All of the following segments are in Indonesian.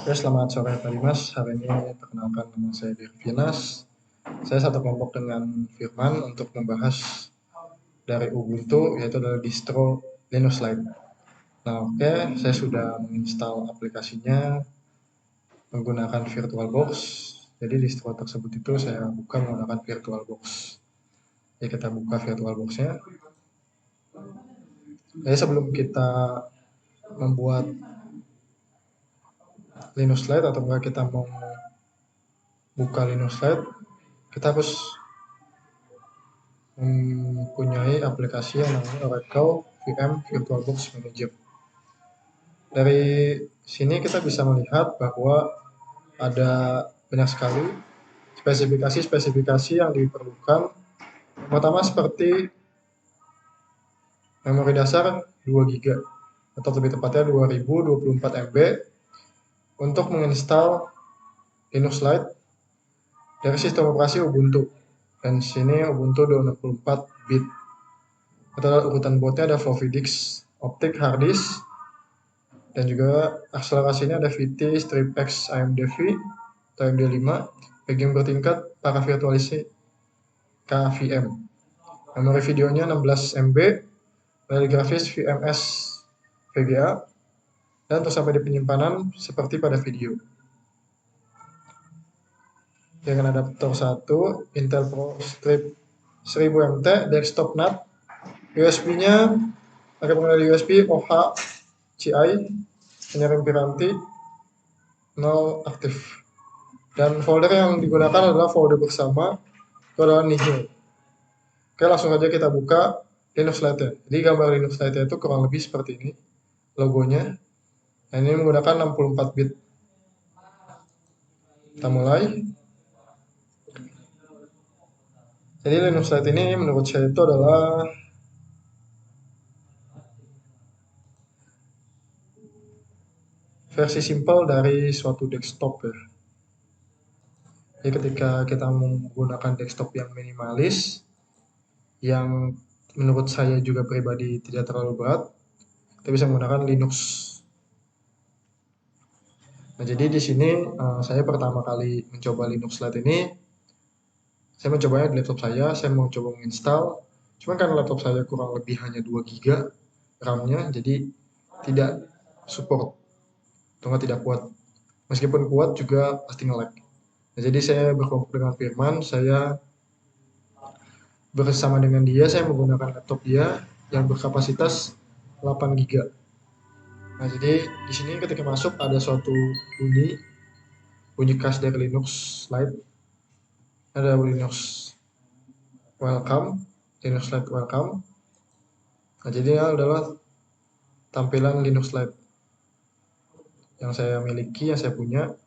Ya, selamat sore Pak Dimas. Hari ini perkenalkan nama saya Dirvinas. Saya satu kelompok dengan Firman untuk membahas dari Ubuntu, yaitu adalah distro Linux Lite. Nah, oke, saya sudah menginstal aplikasinya menggunakan VirtualBox. Jadi distro tersebut itu saya buka menggunakan VirtualBox. Jadi kita buka VirtualBox-nya. Jadi sebelum kita membuat Linux Lite atau enggak kita mau buka Linux Lite, kita harus mempunyai aplikasi yang namanya Oracle VM VirtualBox Manager. Dari sini kita bisa melihat bahwa ada banyak sekali spesifikasi-spesifikasi yang diperlukan. Pertama seperti memori dasar 2 GB atau lebih tepatnya 2024 MB untuk menginstal Linux Lite dari sistem operasi Ubuntu. Dan sini Ubuntu 264 bit. Atau urutan bootnya ada floppy disk, optic hard disk, dan juga akselerasinya ada VT StripX AMD-V atau AMD5, paging bertingkat para virtualisasi KVM. Memori videonya 16 MB, memori grafis VMS VGA, dan untuk sampai di penyimpanan seperti pada video. Dengan adaptor 1, Intel Pro Strip 1000 MT, desktop NAT, USB-nya ada pengendali USB OH CI, penyaring piranti, 0 aktif. Dan folder yang digunakan adalah folder bersama, itu adalah nihil. Oke, langsung saja kita buka Linux Lite. Jadi gambar Linux Lite itu kurang lebih seperti ini logonya. Nah, ini menggunakan 64 bit. Kita mulai. Jadi Linux Lite ini menurut saya itu adalah versi simple dari suatu desktop ya. Jadi ketika kita menggunakan desktop yang minimalis, yang menurut saya juga pribadi tidak terlalu berat, kita bisa menggunakan Linux. Nah, jadi di sini saya pertama kali mencoba Linux Lite ini, saya mencobanya di laptop saya mau coba menginstal. Cuman kan laptop saya kurang lebih hanya 2 GB RAM-nya, jadi tidak support, atau tidak kuat. Meskipun kuat juga pasti nge-lag. Nah, jadi saya berkelompok dengan Firman, saya bersama dengan dia, saya menggunakan laptop dia yang berkapasitas 8 GB. Nah, jadi di sini ketika masuk ada suatu bunyi khas dari Linux Lite. Ada Linux Welcome, Linux Lite Welcome. Nah, jadi ini adalah tampilan Linux Lite yang saya miliki, yang saya punya.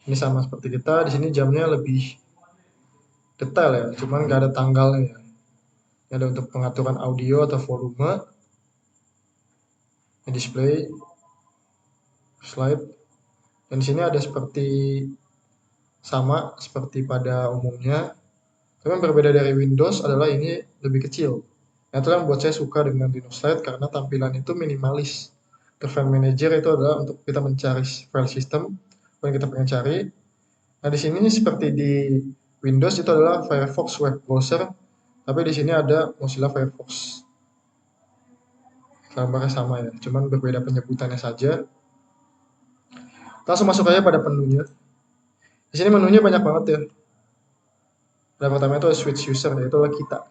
Ini sama seperti kita. Di sini jamnya lebih detail ya, cuman nggak ada tanggalnya. Ini ada untuk pengaturan audio atau volume, display, slide. Dan di sini ada seperti sama seperti pada umumnya. Tapi yang berbeda dari Windows adalah ini lebih kecil. Nah, itu yang membuat saya suka dengan Linux Lite karena tampilan itu minimalis. The File Manager itu adalah untuk kita mencari file system yang kita pengen cari. Nah, di sini seperti di Windows itu adalah Firefox web browser, tapi di sini ada Mozilla Firefox. Gambarnya sama ya, cuman berbeda penyebutannya saja. Langsung masuk aja pada menunya. Di sini menunya banyak banget ya. Yang pertama itu switch user, yaitu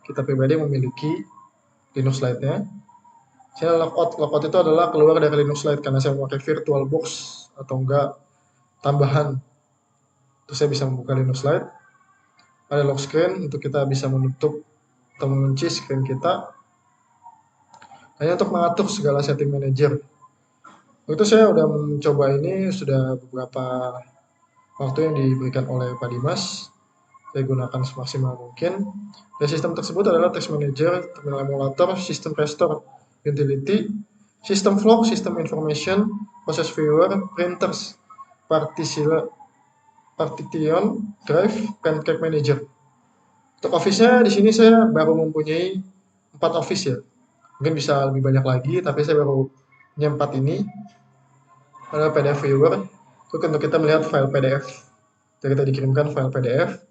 kita pribadi memiliki Linux Lite-nya. Sini logout itu adalah keluar dari Linux Lite karena saya memakai VirtualBox atau enggak tambahan. Terus saya bisa membuka Linux Lite. Ada lock screen untuk kita bisa menutup atau mengunci screen kita. Hanya untuk mengatur segala setting manager. Itu saya udah mencoba ini sudah beberapa waktu yang diberikan oleh Pak Dimas. Saya gunakan semaksimal mungkin. Dan sistem tersebut adalah Text Manager, Terminal Emulator, System Restore Utility, System Flock, System Information, Process Viewer, Printers, Partition, Drive, Pancake Manager. Untuk Office-nya di sini saya baru mempunyai 4 Office ya. Mungkin bisa lebih banyak lagi, tapi saya baru punya 4 ini. Ada PDF Viewer, Itu untuk kita melihat file PDF. Jadi kita dikirimkan file PDF,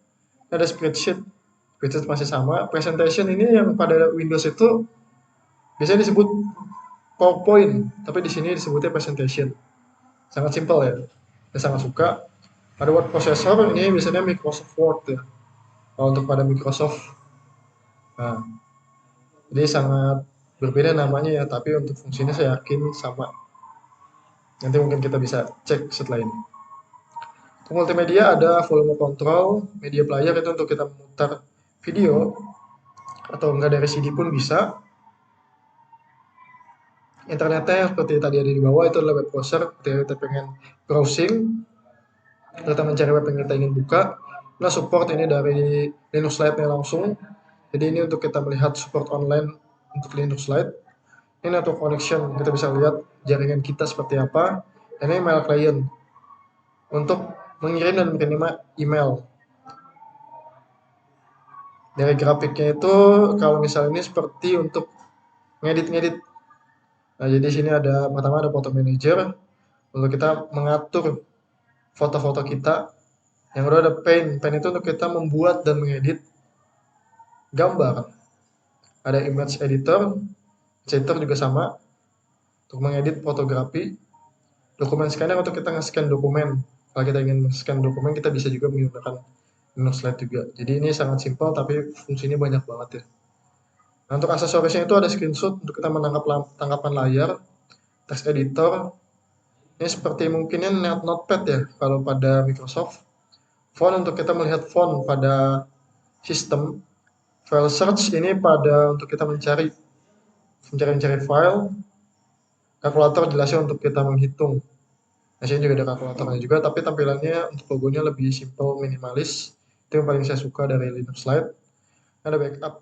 ada spreadsheet. Spreadsheet masih sama. Presentation ini yang pada Windows itu biasanya disebut PowerPoint, tapi di sini disebutnya presentation. Sangat simpel ya. Saya sangat suka. Ada word processor, ini biasanya Microsoft Word ya. Kalau untuk pada Microsoft. Nah, jadi sangat berbeda namanya ya, tapi untuk fungsinya saya yakin sama. Nanti mungkin kita bisa cek setelah ini. Untuk multimedia ada volume control, media player itu untuk kita memutar video, atau enggak dari CD pun bisa. Internetnya seperti tadi ada di bawah, itu adalah web browser. Ketika kita pengen browsing, kita mencari web yang kita ingin buka. Nah, support ini dari Linux Lite-nya langsung. Jadi ini untuk kita melihat support online untuk Linux Lite. Ini untuk connection, kita bisa lihat jaringan kita seperti apa. Ini email client untuk mengirim dan menerima email. Dari grafiknya itu, kalau misalnya ini seperti untuk ngedit-ngedit. Nah, jadi sini ada pertama ada photo manager untuk kita mengatur foto-foto kita. Yang kedua ada paint. Paint itu untuk kita membuat dan mengedit gambar. Ada image editor, editor juga sama untuk mengedit fotografi. Dokumen scanner untuk kita nge-scan dokumen. Kalau kita ingin scan dokumen, kita bisa juga menggunakan Linux Lite juga. Jadi ini sangat simpel, tapi fungsinya banyak banget ya. Nah, untuk aksesorisnya itu ada screenshot untuk kita menangkap tangkapan layar, text editor. Ini seperti mungkinnya Notepad ya kalau pada Microsoft. Font untuk kita melihat font pada sistem. File search ini pada untuk kita mencari file. Kalkulator jelasnya untuk kita menghitung. Nah, sini juga ada kalkulatornya juga, tapi tampilannya untuk logonya lebih simple, minimalis. Itu yang paling saya suka dari Linux Lite. Ada backup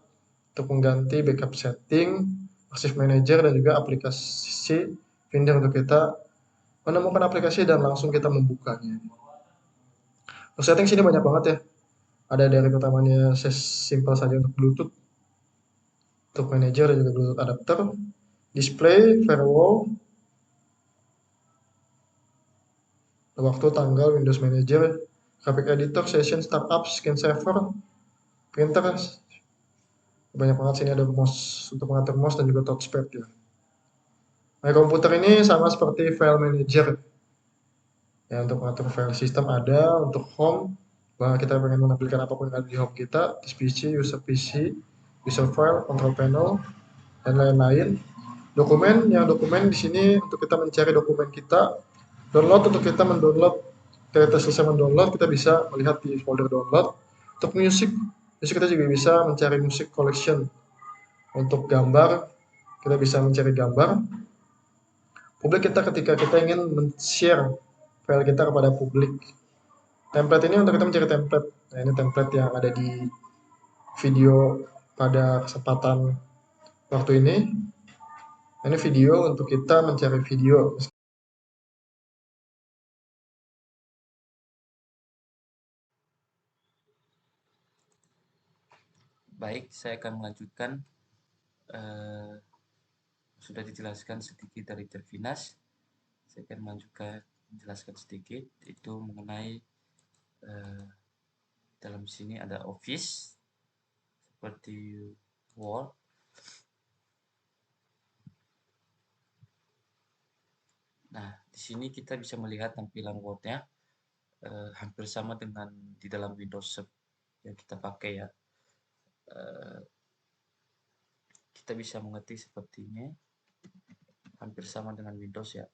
untuk mengganti backup setting, Active Manager, dan juga aplikasi Finder untuk kita menemukan aplikasi dan langsung kita membukanya. Untuk setting sini banyak banget ya. Ada dari pertamanya simple saja untuk Bluetooth, untuk manager dan juga Bluetooth adapter, display, firewall, waktu, tanggal, Windows Manager, graphic editor, session, startup, screensaver, printer. Banyak banget sini ada mouse untuk mengatur mouse dan juga touchpad ya. Nah, komputer ini sama seperti file manager. Ya, untuk mengatur file sistem ada, untuk home, bahwa kita pengen menampilkan apapun yang ada di home kita, PC, user file, control panel, dan lain-lain. Dokumen, yang dokumen di sini untuk kita mencari dokumen kita, download untuk kita mendownload. Ketika kita selesai mendownload, kita bisa melihat di folder download. Untuk music kita juga bisa mencari music collection. Untuk gambar, kita bisa mencari gambar. Publik kita ketika kita ingin men-share file kita kepada publik. Template ini untuk kita mencari template. Nah, ini template yang ada di video pada kesempatan waktu ini. Ini video untuk kita mencari video. Baik, saya akan melanjutkan. Sudah dijelaskan sedikit dari Tervinas. Saya akan menjelaskan sedikit itu mengenai dalam sini ada Office seperti Word. Nah, di sini kita bisa melihat tampilan Word-nya hampir sama dengan di dalam Windows yang kita pakai ya. Kita bisa mengetik sepertinya hampir sama dengan Windows ya.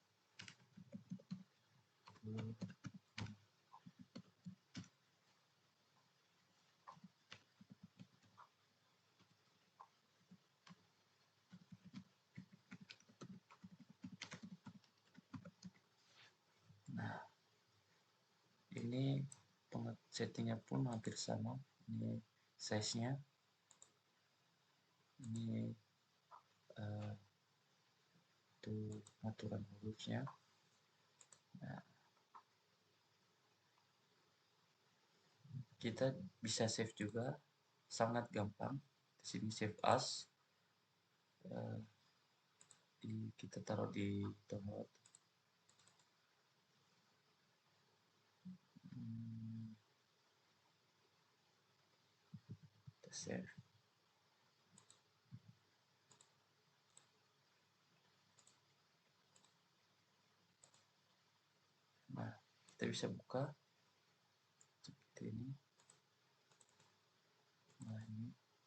Nah, ini settingnya pun hampir sama. Ini size-nya, ini itu aturan hurufnya. Nah, kita bisa save juga, sangat gampang. Di sini save as, kita taruh di download. save. Nah, kita bisa buka seperti ini.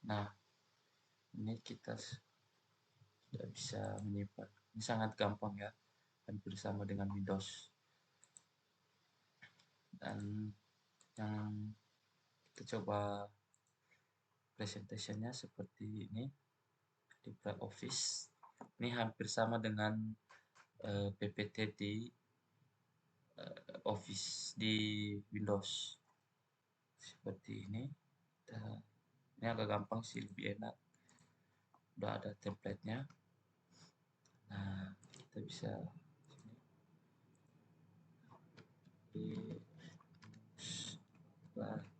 Nah, ini kita sudah bisa menyimpan. Ini sangat gampang ya, hampir sama dengan Windows. Dan yang kita coba presentationnya seperti ini di Office. Ini hampir sama dengan PPT di Office di Windows. Seperti ini. Ini agak gampang sih, lebih enak. Udah ada template-nya. Nah, kita bisa di slide.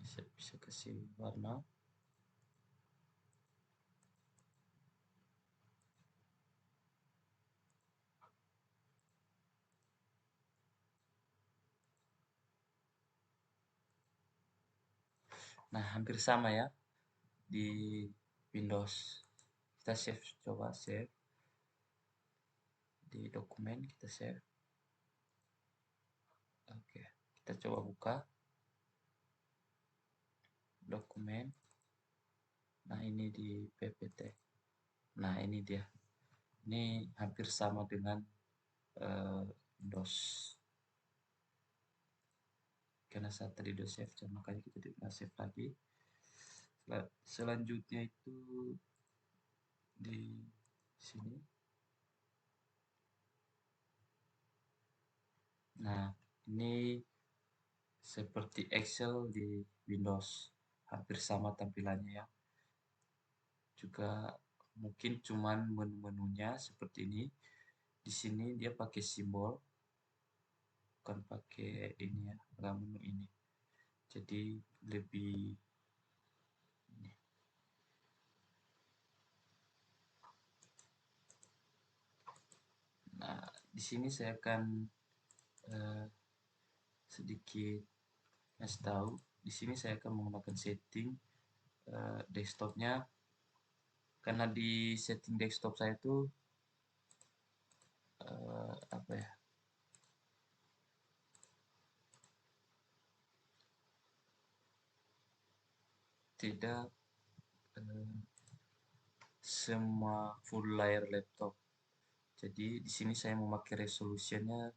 Saya bisa kasih warna. Nah, hampir sama ya di Windows. Kita save, coba save di dokumen, kita save. Oke, kita coba buka dokumen. Nah, ini di PPT. Nah, ini dia. Ini hampir sama dengan Windows. Karena saat tadi udah save, makanya kita tidak save lagi. Selanjutnya itu di sini. Nah, ini seperti Excel di Windows, hampir sama tampilannya ya. Juga mungkin cuman menu-menunya seperti ini. Di sini dia pakai simbol, bukan pakai ini ya, menu ini. Jadi lebih ini. Nah, di sini saya akan sedikit kasih tahu. Di sini saya akan menggunakan setting desktopnya, karena di setting desktop saya itu apa ya, tidak semua full layar laptop. Jadi di sini saya memakai resolusinya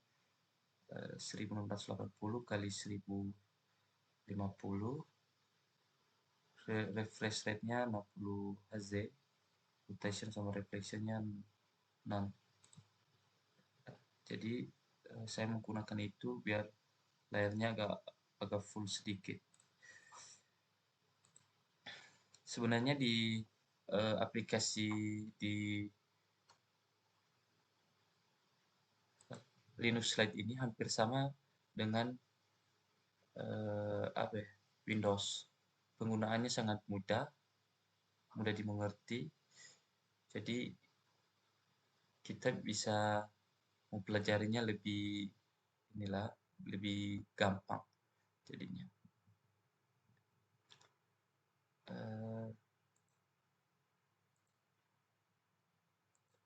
1680 kali 1050, refresh rate-nya 60 Hz, rotation sama reflection-nya 6. Jadi saya menggunakan itu biar layarnya agak full sedikit. Sebenarnya di aplikasi di Linux Lite ini hampir sama dengan apa ya, Windows. Penggunaannya sangat mudah dimengerti. Jadi kita bisa mempelajarinya lebih gampang jadinya.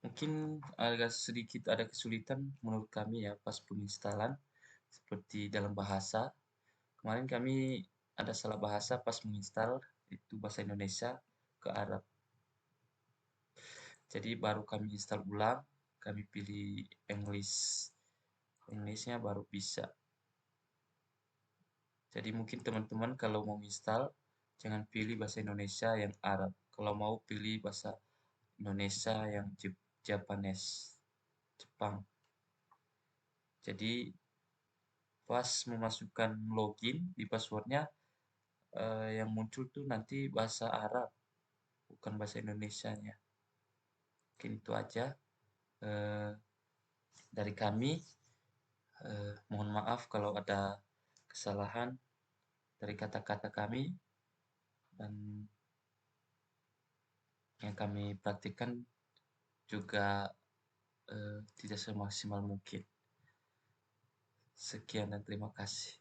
Mungkin agak sedikit ada kesulitan menurut kami ya pas penginstalan, seperti dalam bahasa. Kemarin kami ada salah bahasa pas menginstal, itu bahasa Indonesia ke Arab. Jadi baru kami install ulang, kami pilih Englishnya baru bisa. Jadi mungkin teman-teman kalau mau install, jangan pilih bahasa Indonesia yang Arab. Kalau mau pilih bahasa Indonesia yang Japanese, Jepang. Jadi pas memasukkan login di passwordnya, yang muncul tuh nanti bahasa Arab, bukan bahasa Indonesianya. Mungkin itu aja dari kami. Mohon maaf kalau ada kesalahan dari kata-kata kami. dan yang kami praktikkan juga tidak semaksimal mungkin. Sekian dan terima kasih.